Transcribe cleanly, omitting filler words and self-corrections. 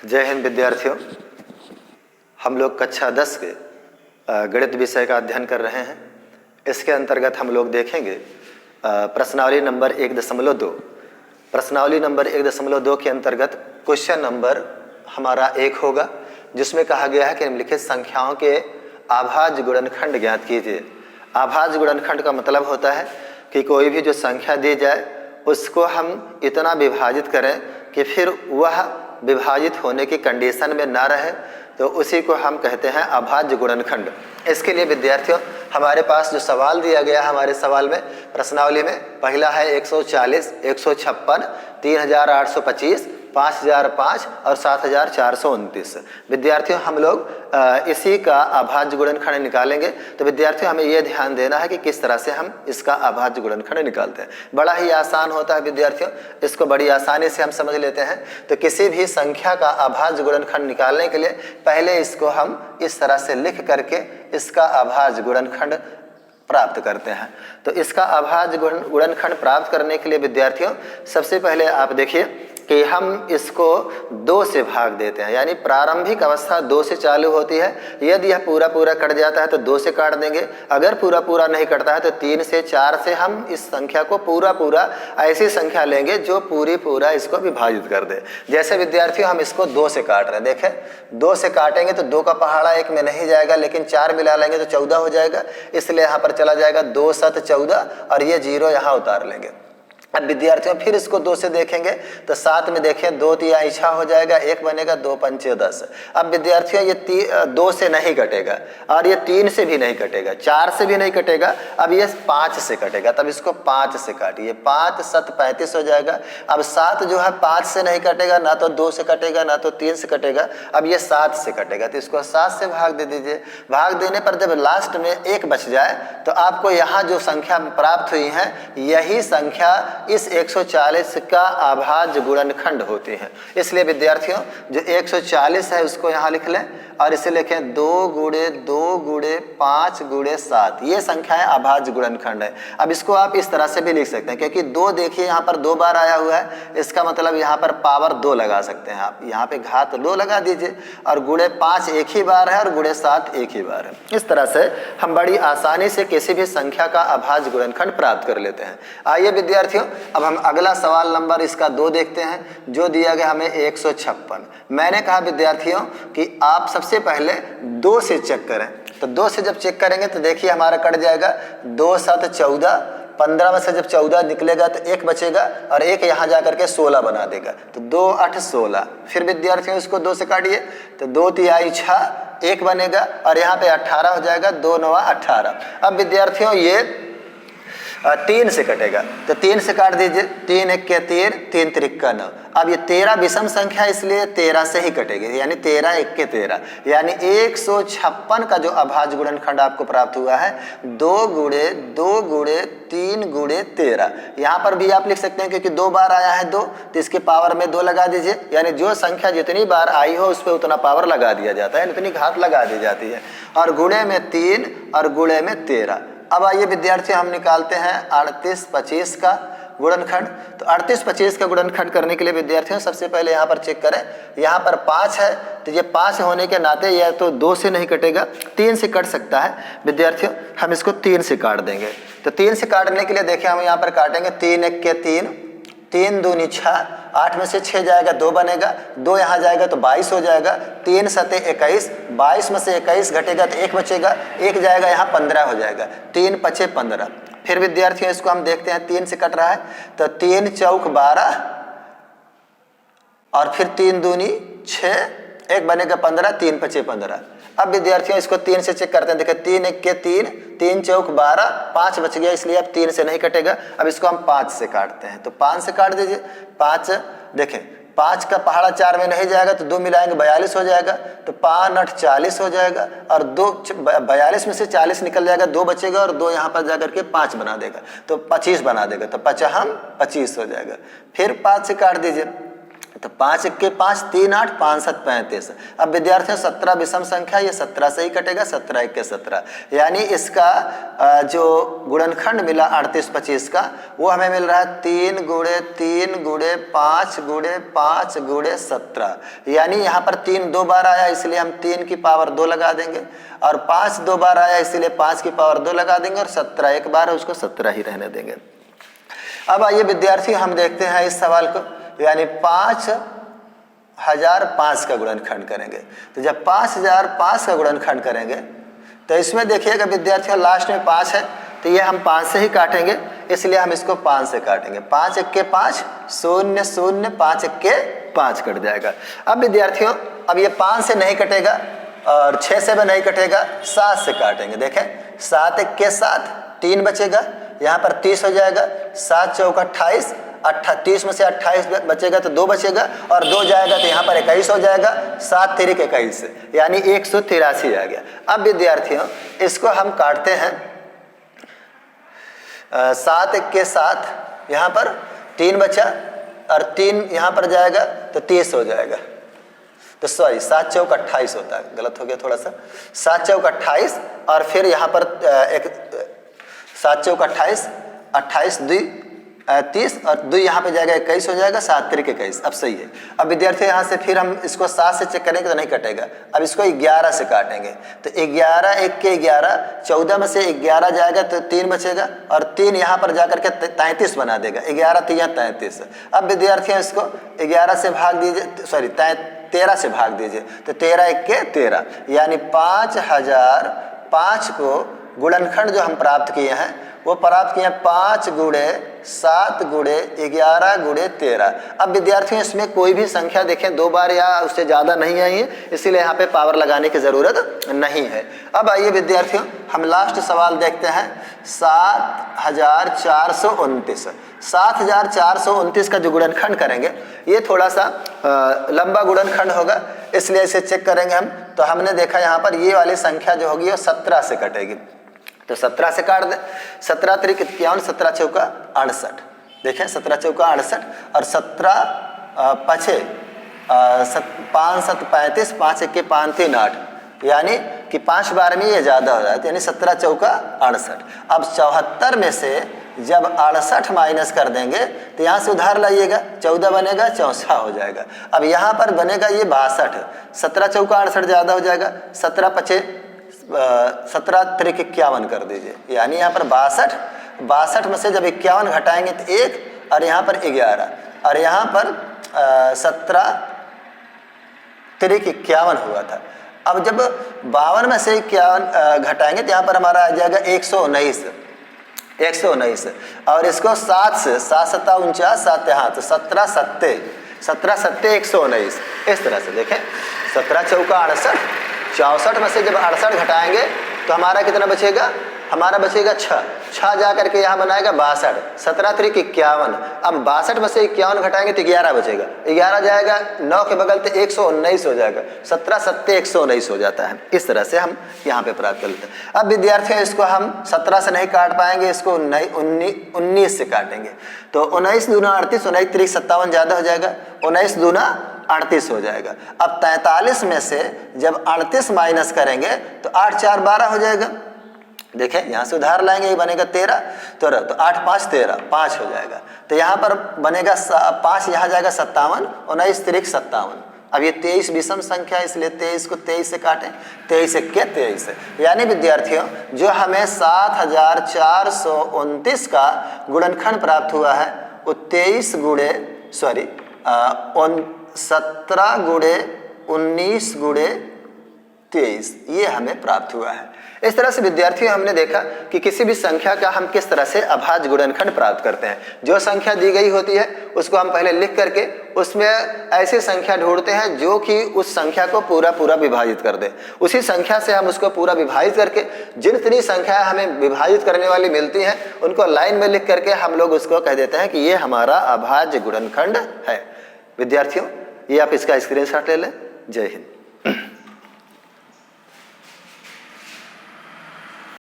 जय हिंद विद्यार्थियों। हम लोग कक्षा 10 के गणित विषय का अध्ययन कर रहे हैं। इसके अंतर्गत हम लोग देखेंगे प्रश्नावली नंबर 1.2। प्रश्नावली नंबर 1.2 के अंतर्गत क्वेश्चन नंबर हमारा 1 होगा, जिसमें कहा गया है कि निम्नलिखित संख्याओं के अभाज्य गुणनखंड ज्ञात कीजिए। अभाज्य गुणनखंड का मतलब होता है कि कोई भी जो संख्या दी जाए उसको हम इतना विभाजित करें कि फिर वह विभाजित होने की कंडीशन में ना रहे, तो उसी को हम कहते हैं अभाज्य गुणनखंड। इसके लिए विद्यार्थियों हमारे पास जो सवाल दिया गया है, हमारे सवाल में प्रश्नावली में पहला है 140, 156, 3825, 5005 और 7429। विद्यार्थियों हम लोग इसी का अभाज्य गुणनखंड निकालेंगे। तो विद्यार्थियों हमें यह ध्यान देना है कि किस तरह से हम इसका अभाज्य गुणनखंड निकालते हैं। बड़ा ही आसान होता है विद्यार्थियों, इसको बड़ी आसानी से हम समझ लेते हैं। तो किसी भी संख्या का अभाज्य गुणनखंड निकालने के लिए पहले इसको हम इस तरह से लिख करके इसका अभाज्य गुणनखंड प्राप्त करते हैं। तो इसका अभाज्य गुणनखंड प्राप्त करने के लिए विद्यार्थियों सबसे पहले आप देखिए कि हम इसको 2 से भाग देते हैं, यानी प्रारंभिक अवस्था 2 से चालू होती है। यदि यह पूरा पूरा कट जाता है तो 2 से काट देंगे, अगर पूरा पूरा नहीं कटता है तो 3 से 4 से हम इस संख्या को पूरा पूरा ऐसी संख्या लेंगे जो पूरी पूरा इसको विभाजित कर दे। जैसे विद्यार्थियों हम इसको 2 से काट रहे हैं, देखें 2 से काटेंगे तो 2 का पहाड़ा 1 में नहीं जाएगा, लेकिन 4 मिला लेंगे तो 14 हो जाएगा। इसलिए यहाँ पर चला जाएगा 2 7 14 और ये 0 यहाँ उतार लेंगे। अब विद्यार्थियों फिर इसको 2 से देखेंगे तो 7 में देखें 2 तिया इच्छा हो जाएगा, 1 बनेगा, 2 पंचे 10। अब विद्यार्थियों ये 2 से नहीं कटेगा और ये 3 से भी नहीं कटेगा, 4 से भी नहीं कटेगा, अब ये 5 से कटेगा। तब इसको 5 से काटिए, 5 7 35 हो जाएगा। अब 7 जो है 5 से नहीं कटेगा, ना तो 2 से कटेगा ना तो 3 से कटेगा, अब ये 7 से कटेगा। तो इसको 7 से भाग दे दीजिए। भाग देने पर जब लास्ट में 1 बच जाए तो आपको यहाँ जो संख्या प्राप्त हुई है यही संख्या इस 140 का अभाज्य गुणनखंड होती है। इसलिए विद्यार्थियों जो 140 है उसको यहाँ लिख लें और इसे लिखें 2 गुणे 2 गुणे 5 गुणे 7। ये संख्याएं अभाज्य गुणनखंड है। अब इसको आप इस तरह से भी लिख सकते हैं, क्योंकि 2 देखिए यहाँ पर 2 बार आया हुआ है, इसका मतलब यहाँ पर पावर 2 लगा सकते हैं आप। यहाँ पे घात 2 लगा दीजिए और गुणे 5 एक ही बार है और गुणे 7 एक ही बार है। इस तरह से हम बड़ी आसानी से किसी भी संख्या का अभाज्य गुणनखंड प्राप्त कर लेते हैं। आइए विद्यार्थियों अब हम अगला सवाल नंबर इसका 2 देखते हैं, जो दिया गया हमें 156। मैंने कहा विद्यार्थियों कि आप सबसे पहले 2 से चेक करें। तो 2 से जब चेक करेंगे तो देखिए हमारा कट जाएगा 2 7 14, 15 में से जब 14 निकलेगा तो 1 बचेगा और 1 यहाँ जा करके 16 बना देगा। तो 2 8 16। फिर विद्यार्थियों इसको 2 से काटिए तो 2 तिहाई 6, 1 बनेगा और यहाँ पे 18 हो जाएगा, 2 9 18। अब विद्यार्थियों ये 3 से कटेगा, तो 3 से काट दीजिए, 3 1 के 3, 3 3 9। अब ये 13 विषम संख्या इसलिए 13 से ही कटेगी, यानी 13 1 के 13, यानी 156 का जो अभाज्य गुणनखंड आपको प्राप्त हुआ है 2 गुणे 2 गुणे 3 गुणे 13। यहाँ पर भी आप लिख सकते हैं क्योंकि 2 बार आया है 2, तो इसके पावर में 2 लगा दीजिए, यानी जो संख्या जितनी बार आई हो उस पर उतना पावर लगा दिया जाता है, उतनी घात लगा दी जाती है। और गुणे में 3 और गुणे में 13। अब आइए विद्यार्थी हम निकालते हैं 38 25 का गुणनखंड। तो 38 25 का गुणनखंड करने के लिए विद्यार्थियों सबसे पहले यहाँ पर चेक करें, यहाँ पर 5 है तो ये 5 होने के नाते यह तो 2 से नहीं कटेगा, 3 से कट सकता है। विद्यार्थियों हम इसको 3 से काट देंगे। तो 3 से काटने के लिए देखिए हम यहाँ पर काटेंगे 3 1 के 3, 3 दूनी 6, 8 में से 6 जाएगा 2 बनेगा, 2 यहाँ जाएगा तो 22 हो जाएगा, 3 7 21, 22 में से 21 घटेगा तो 1 बचेगा, 1 जाएगा यहाँ 15 हो जाएगा, 3 5 15। फिर विद्यार्थियों इसको हम देखते हैं 3 से कट रहा है तो 3 चौक 12 और फिर 3 दूनी 6, 1 बनेगा 15, 3 5 15। अब विद्यार्थियों इसको 3 से चेक करते हैं, देखिए 3 1 के 3, 3 चौक 12, 5 बच गया, इसलिए अब 3 से नहीं कटेगा। अब इसको हम 5 से काटते हैं, तो 5 से काट दीजिए। 5 देखें 5 का पहाड़ा 4 में नहीं जाएगा तो 2 मिलाएंगे 42 हो जाएगा, तो 5 8 40 हो जाएगा और 2 42 में से 40 निकल जाएगा, 2 बचेगा और 2 यहाँ पर जाकर के 5 बना देगा तो 25 बना देगा, तो 55 25 हो जाएगा। फिर 5 से काट दीजिए, तो 5 1 5, 3 8, 5 7 35। अब विद्यार्थियों 17 विषम संख्या, ये 17 से ही कटेगा, 17 1 17, यानी इसका जो गुणनखंड मिला 38 25 का, वो हमें मिल रहा है 3 गुणे 3 गुणे 5 गुणे 5 गुणे 17। यानी यहाँ पर 3 2 बार आया, इसलिए हम 3 की पावर 2 लगा देंगे, और 5 2 बार आया इसलिए 5 की पावर 2 लगा देंगे, और 17 एक बार है उसको 17 ही रहने देंगे। अब आइए विद्यार्थी हम देखते हैं इस सवाल को, यानी 5005 का गुणनखंड करेंगे। तो जब 5005 का गुणनखंड करेंगे तो इसमें देखिएगा विद्यार्थियों लास्ट में 5 है, तो ये हम 5 से ही काटेंगे, इसलिए हम इसको 5 से काटेंगे। 5 1 के 5 0 0, 5 1 के 5 कट जाएगा। अब विद्यार्थियों अब ये 5 से नहीं कटेगा और 6 से भी नहीं कटेगा, 7 से काटेंगे। देखें 7 1 के 7, 3 बचेगा, यहाँ पर 30 हो जाएगा, 7 चौका 28, 30 में से 28 बचेगा तो 2 बचेगा, और 2 जाएगा तो यहाँ पर 21 हो जाएगा, 7 3 21, यानी 183 आ गया। अब विद्यार्थियों इसको हम काटते हैं, 7 1 के 7, यहाँ पर 3 बचा और 3 यहाँ पर जाएगा तो 30 हो जाएगा, तो सॉरी 7 चौक 28 होता है, गलत हो गया थोड़ा सा, 7 चौक 28, और फिर यहाँ पर 7 चौक 28, 28 2 30, और 2 यहाँ पे जाएगा 21 हो जाएगा, 7 3 21। अब सही है। अब विद्यार्थी यहाँ से फिर हम इसको 7 से चेक करेंगे तो नहीं कटेगा, अब इसको 11 से काटेंगे। तो 11 1 के 11, 14 में से 11 जाएगा तो 3 बचेगा, और 3 यहाँ पर जाकर के 33 बना देगा, 11 3 33। अब विद्यार्थियों इसको 11 से भाग दीजिए, सॉरी 13 से भाग दीजिए, तो 13 1 के 13, यानी 5005 को गुणनखंड जो हम प्राप्त किए हैं वो प्राप्त किए 5 गुणे 7 गुणे 11 गुणे 13। अब विद्यार्थियों इसमें कोई भी संख्या देखें 2 बार या उससे ज़्यादा नहीं आई है, इसीलिए यहाँ पे पावर लगाने की ज़रूरत नहीं है। अब आइए विद्यार्थियों हम लास्ट सवाल देखते हैं, 7429। 7429 का जो गुणनखंड करेंगे ये थोड़ा सा लंबा गुणनखंड होगा, इसलिए इसे चेक करेंगे हम। तो हमने देखा यहाँ पर ये वाली संख्या जो होगी वो 17 से कटेगी, तो 17 से काट दे, 17 3 51, 17 चौका 68। देखें 17 चौका 68, और 17 5 7 35, 5 1 के 5 3 8, यानी कि 5 बार में ये ज़्यादा हो जाता है, यानी 17 चौका 68। अब 74 में से जब 68 माइनस कर देंगे तो यहाँ से उधार लाइएगा, 14 बनेगा, 64 हो जाएगा। अब यहाँ पर बनेगा ये 62, 17 चौका 68 ज़्यादा हो जाएगा, 17 5 17 3 51 कर दीजिए, यानी यहाँ पर 62 में से जब 51 घटाएंगे तो 1, और यहाँ पर 11, और यहाँ पर 17 3 51 हुआ था। अब जब 52 में से 51 घटाएंगे तो यहाँ पर हमारा आ जाएगा 119, और इसको 7 से 7 7 49, 7 यहाँ तो 17 7 119। इस तरह से देखें 17 चौका 68, 64 में से जब 68 घटाएंगे तो हमारा कितना बचेगा, हमारा बचेगा 6 जा करके यहाँ बनाएगा 62, 17 3 51। अब 62 में से 51 घटाएंगे तो 11 बचेगा, 11 जाएगा 9 के बगल तो 119 हो जाएगा, 17 7 119 हो जाता है। इस तरह से हम यहाँ पे प्राप्त कर लेते हैं। अब विद्यार्थियों इसको हम 17 से नहीं काट पाएंगे, इसको 19 से काटेंगे, तो 19 दूना 38, 19 3 57 ज़्यादा हो जाएगा, 19 दूना 38 हो जाएगा। अब 43 में से जब 38 माइनस करेंगे तो 8 4 12 हो जाएगा। देखें यहाँ से उधार लाएंगे, ये बनेगा 13, तो 8 5 13, 5 हो जाएगा। तो यहाँ पर बनेगा 5, यहाँ जाएगा 57, 19 3 57। अब ये 23 विषम संख्या है, इसलिए 23 को 23 से काटें, 23 1 के 23। यानी विद्यार्थियों जो हमें 7429 का गुणनखंड प्राप्त हुआ है वो 17 गुणे 19 गुणे 23 ये हमें प्राप्त हुआ है। इस तरह से विद्यार्थियों हमने देखा कि किसी भी संख्या का हम किस तरह से अभाज्य गुणनखंड प्राप्त करते हैं। जो संख्या दी गई होती है उसको हम पहले लिख करके उसमें ऐसी संख्या ढूंढते हैं जो कि उस संख्या को पूरा विभाजित कर दे। उसी संख्या से हम उसको पूरा विभाजित करके जितनी संख्या हमें विभाजित करने वाली मिलती हैं उनको लाइन में लिख करके हम लोग उसको कह देते हैं कि ये हमारा अभाज्य गुणनखंड है। विद्यार्थियों ये आप इसका स्क्रीनशॉट ले लें। जय हिंद।